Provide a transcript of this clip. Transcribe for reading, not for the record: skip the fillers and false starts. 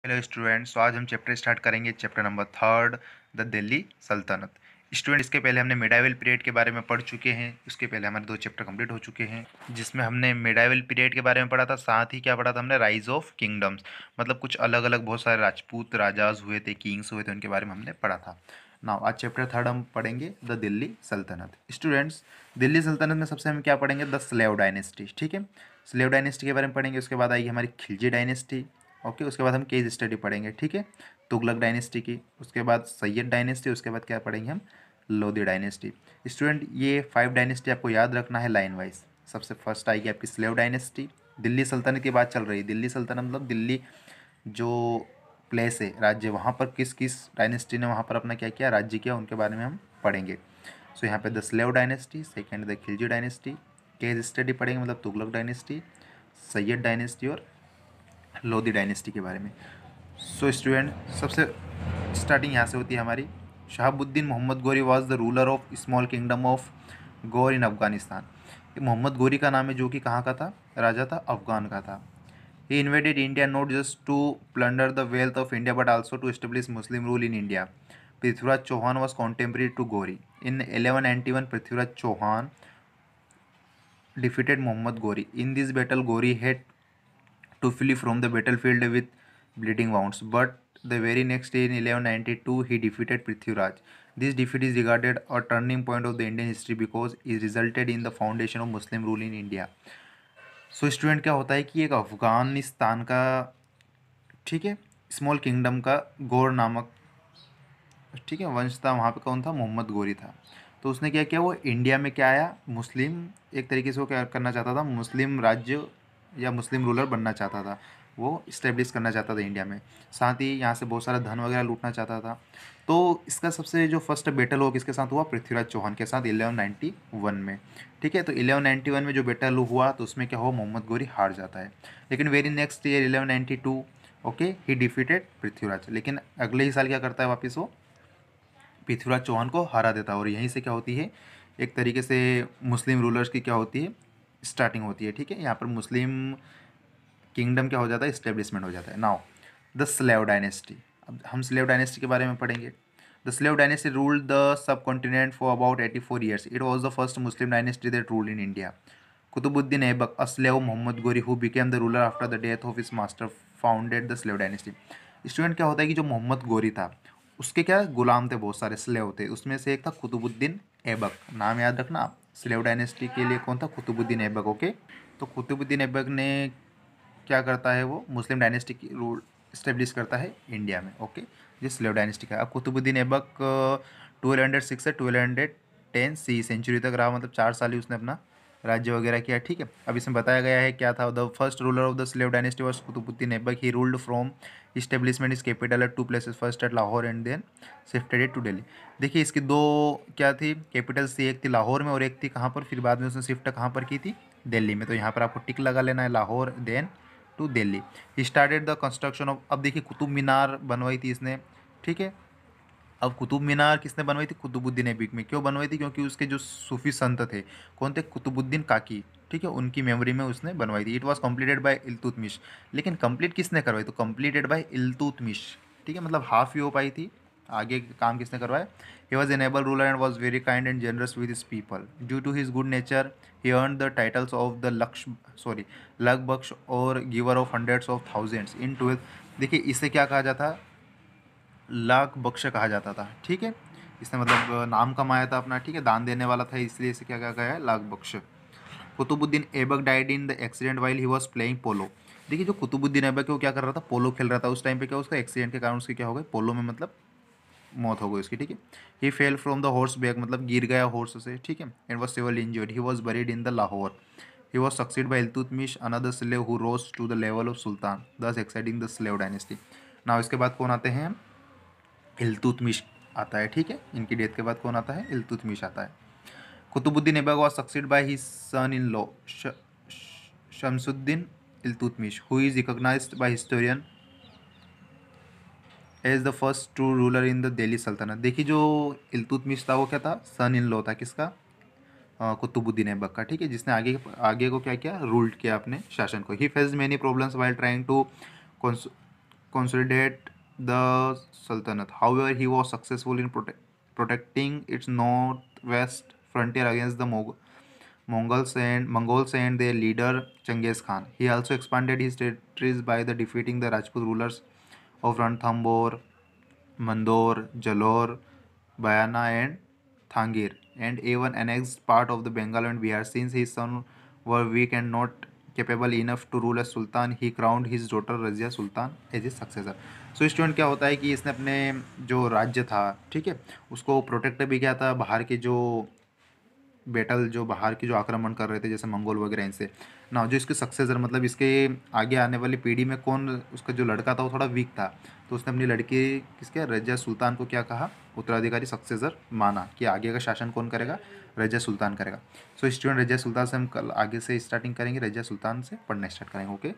Hello students, तो आज हम चैप्टर स्टार्ट करेंगे। चैप्टर नंबर 3, द दिल्ली सल्तनत। स्टूडेंट, इसके पहले हमने मिडाइवल पीरियड के बारे में पढ़ चुके हैं। उसके पहले हमारे 2 चैप्टर कंप्लीट हो चुके हैं, जिसमें हमने मिडाइवल पीरियड के बारे में पढ़ा था। साथ ही क्या पढ़ा था हमने, राइज ऑफ किंगडम्स, मतलब कुछ अलग अलग बहुत सारे राजपूत राजाज हुए थे, किंग्स हुए थे, उनके बारे में हमने पढ़ा था। नाउ आज चैप्टर 3 हम पढ़ेंगे द दिल्ली सल्तनत। स्टूडेंट्स, दिल्ली सल्तनत में सबसे हम क्या पढ़ेंगे, द स्लेव डायनेस्टी। ठीक है, स्लेव डायनेस्टी के बारे में पढ़ेंगे। उसके बाद आएगी हमारी खिलजी डायनेस्टी। ओके, उसके बाद हम केस स्टडी पढ़ेंगे। ठीक है, तुगलक डायनेस्टी की। उसके बाद सैयद डायनेस्टी। उसके बाद क्या पढ़ेंगे हम, लोधी डायनेस्टी। स्टूडेंट, ये 5 डायनेस्टी आपको याद रखना है लाइन वाइज। सबसे फर्स्ट आएगी आपकी स्लेव डायनेस्टी। दिल्ली सल्तनत की बात चल रही है। दिल्ली सल्तनत मतलब दिल्ली जो प्लेस है, राज्य, वहाँ पर किस किस डायनेस्टी ने वहाँ पर अपना क्या किया, राज्य किया, उनके बारे में हम पढ़ेंगे। सो यहाँ पे the slave dynasty, second the Khilji dynasty, case study पढ़ेंगे मतलब तुगलक डायनेस्टी, सैयद डायनेस्टी और लोधी डायनेस्टी के बारे में। सो स्टूडेंट, सबसे स्टार्टिंग यहाँ से होती है हमारी। Shahabuddin Mohammad Ghori was the ruler of small kingdom of Ghor in Afghanistan. ये मोहम्मद गोरी का नाम है, जो कि कहाँ का था, राजा था, अफगान का था। He invaded India not just to plunder the wealth of India but also to establish Muslim rule in India. Prithviraj Chauhan was contemporary to Ghori. In 1191 Prithviraj Chauhan defeated Muhammad Ghori. In this battle, Ghori had to flee from the battlefield with bleeding wounds. But the very next day in 1192, he defeated Prithviraj. This defeat is regarded a turning point of the Indian history because it resulted in the foundation of Muslim rule in India. So student, क्या होता है कि एक अफगानिस्तान का, ठीक है, small kingdom का गौर नामक, ठीक है, वंश था। वहाँ पे कौन था, मोहम्मद गोरी था। तो उसने क्या किया, वो इंडिया में क्या आया, मुस्लिम, एक तरीके से वो क्या करना चाहता था, मुस्लिम राज्य या मुस्लिम रूलर बनना चाहता था। वो इस्टेब्लिश करना चाहता था इंडिया में। साथ ही यहाँ से बहुत सारा धन वगैरह लूटना चाहता था। तो इसका सबसे जो फर्स्ट बैटल हो किसके साथ हुआ, पृथ्वीराज चौहान के साथ 1191 में। ठीक है, तो 1191 में जो बैटल हुआ तो उसमें क्या हुआ, मोहम्मद गोरी हार जाता है। लेकिन वेरी नेक्स्ट ईयर 1192, ओके, ही डिफीटेड पृथ्वीराज। लेकिन अगले ही साल क्या करता है, वापस वो पृथ्वीराज चौहान को हरा देता है। और यहीं से क्या होती है, एक तरीके से मुस्लिम रूलर्स की क्या होती है, स्टार्टिंग होती है। ठीक है, यहाँ पर मुस्लिम किंगडम क्या हो जाता है, इस्टेब्लिशमेंट हो जाता है। Now the slave dynasty. अब हम स्लेव डायनेस्टी के बारे में पढ़ेंगे। The slave dynasty ruled the subcontinent for about 84 years. It was the first Muslim dynasty that ruled in India. Qutubuddin Aibak, a slave Mohammad Ghori who became the ruler after the death of his master, founded the slave dynasty. Student, क्या होता है कि जो मोहम्मद गोरी था, उसके क्या गुलाम थे, बहुत सारे स्लेव थे। उसमें से एक था कुतुबुद्दीन ऐबक। नाम याद रखना आप, स्लेव डायनेस्टी के लिए कौन था, कुतुबुद्दीन ऐबक। ओके, तो कुतुबुद्दीन ऐबक ने क्या करता है, वो मुस्लिम डायनेस्टी की रूल इस्टेब्लिश करता है इंडिया में। ओके, जिस स्लेव डायनेस्टी का। अब कुतुबुद्दीन ऐबक 1206 से 1210 सी सेंचुरी तक रहा, मतलब 4 साल ही उसने अपना राज्य वगैरह किया। ठीक है, अब इसमें बताया गया है क्या था, the first ruler of the slave dynasty was Qutbuddin Aibak. He ruled from establishment is capital at 2 places, first at Lahore and then shifted it to Delhi. देखिए, इसकी 2 क्या थी कैपिटल्स थी, एक थी लाहौर में और एक थी कहाँ पर, फिर बाद में उसने शिफ्ट कहाँ पर की थी, दिल्ली में। तो यहाँ पर आपको टिक लगा लेना है, Lahore then to Delhi. He started the construction of, अब देखिए कुतुब मीनार बनवाई थी इसने। ठीक है, अब कुतुब मीनार किसने बनवाई थी, कुतुबुद्दीन ऐबक में। क्यों बनवाई थी, क्योंकि उसके जो सूफी संत थे, कौन थे, कुतुबुद्दीन काकी। ठीक है, उनकी मेमोरी में उसने बनवाई थी। It was completed by Iltutmish. लेकिन कंप्लीट किसने करवाई, तो कंप्लीटेड बाय इल्तुतमिश। ठीक है, मतलब हाफ ही हो पाई थी, आगे काम किसने करवाया। He was enable ruler and was very kind and generous with his people. Due to his good nature he earn the titles of the lakh Bakhsh और giver of hundreds of thousands in 12। देखिए, इसे क्या कहा जाता, लाख बख्श कहा जाता था। ठीक है, इसने मतलब नाम कमाया था अपना। ठीक है, दान देने वाला था, इसलिए इसे क्या कहा गया है, Lakh Bakhsh. Qutubuddin Aibak died in the accident while he was playing polo. देखिए, जो कुतुबुद्दीन ऐबक है वो क्या कर रहा था, पोलो खेल रहा था। उस टाइम पे क्या, उसका एक्सीडेंट के कारण उसकी क्या हो गई, पोलो में मतलब मौत हो गई उसकी। ठीक है, he fell from the horse back, मतलब गिर गया हॉर्स से। ठीक है, and was severely injured. He was buried in the Lahore. He was succeed by Iltutmish, another slave who rose to the level of sultan, thus exceeding the slave dynasty. Now इसके बाद कौन आते हैं, इल्तुतमिश आता है। ठीक है, इनकी डेथ के बाद कौन आता है, इल्तुतमिश आता है। Qutbuddin Aibak was succeed by his son in law Shamsuddin Iltutmish, who is recognised by historian as the first true ruler in the Delhi Saltanat. देखिए, जो इल्तुतमिश था वो क्या था, सन इन लॉ था किसका, कुतुबुद्दीन ऐबक का। ठीक है, जिसने आगे आगे को क्या किया, रूल्ड किया अपने शासन को। He faced many problems while trying to consolidate the sultanate. However, he was successful in protecting its northwest frontier against the Mongols and their leader Genghis Khan. He also expanded his territories by the defeating the Rajput rulers of Ranthambore, Mandor, Jalore, Bayana, and Thangir, and even annexed part of the Bengal and Bihar. Since his sons were weak and not capable enough to rule as sultan, he crowned his daughter Razia Sultan as his successor. So student क्या होता है कि इसने अपने जो राज्य था, ठीक है, उसको प्रोटेक्ट भी किया था बाहर के जो बैटल, जो बाहर की जो आक्रमण कर रहे थे जैसे मंगोल वगैरह इनसे ना। जो इसके सक्सेसर मतलब इसके आगे आने वाली पीढ़ी में कौन, उसका जो लड़का था वो थोड़ा वीक था, तो उसने अपनी लड़की किसके, रजिया सुल्तान को क्या कहा, उत्तराधिकारी सक्सेसर माना कि आगे का शासन कौन करेगा, रजिया सुल्तान करेगा। सो स्टूडेंट रजिया सुल्तान से हम कल आगे से स्टार्टिंग करेंगे, रजिया सुल्तान से पढ़ना स्टार्ट करेंगे। ओके।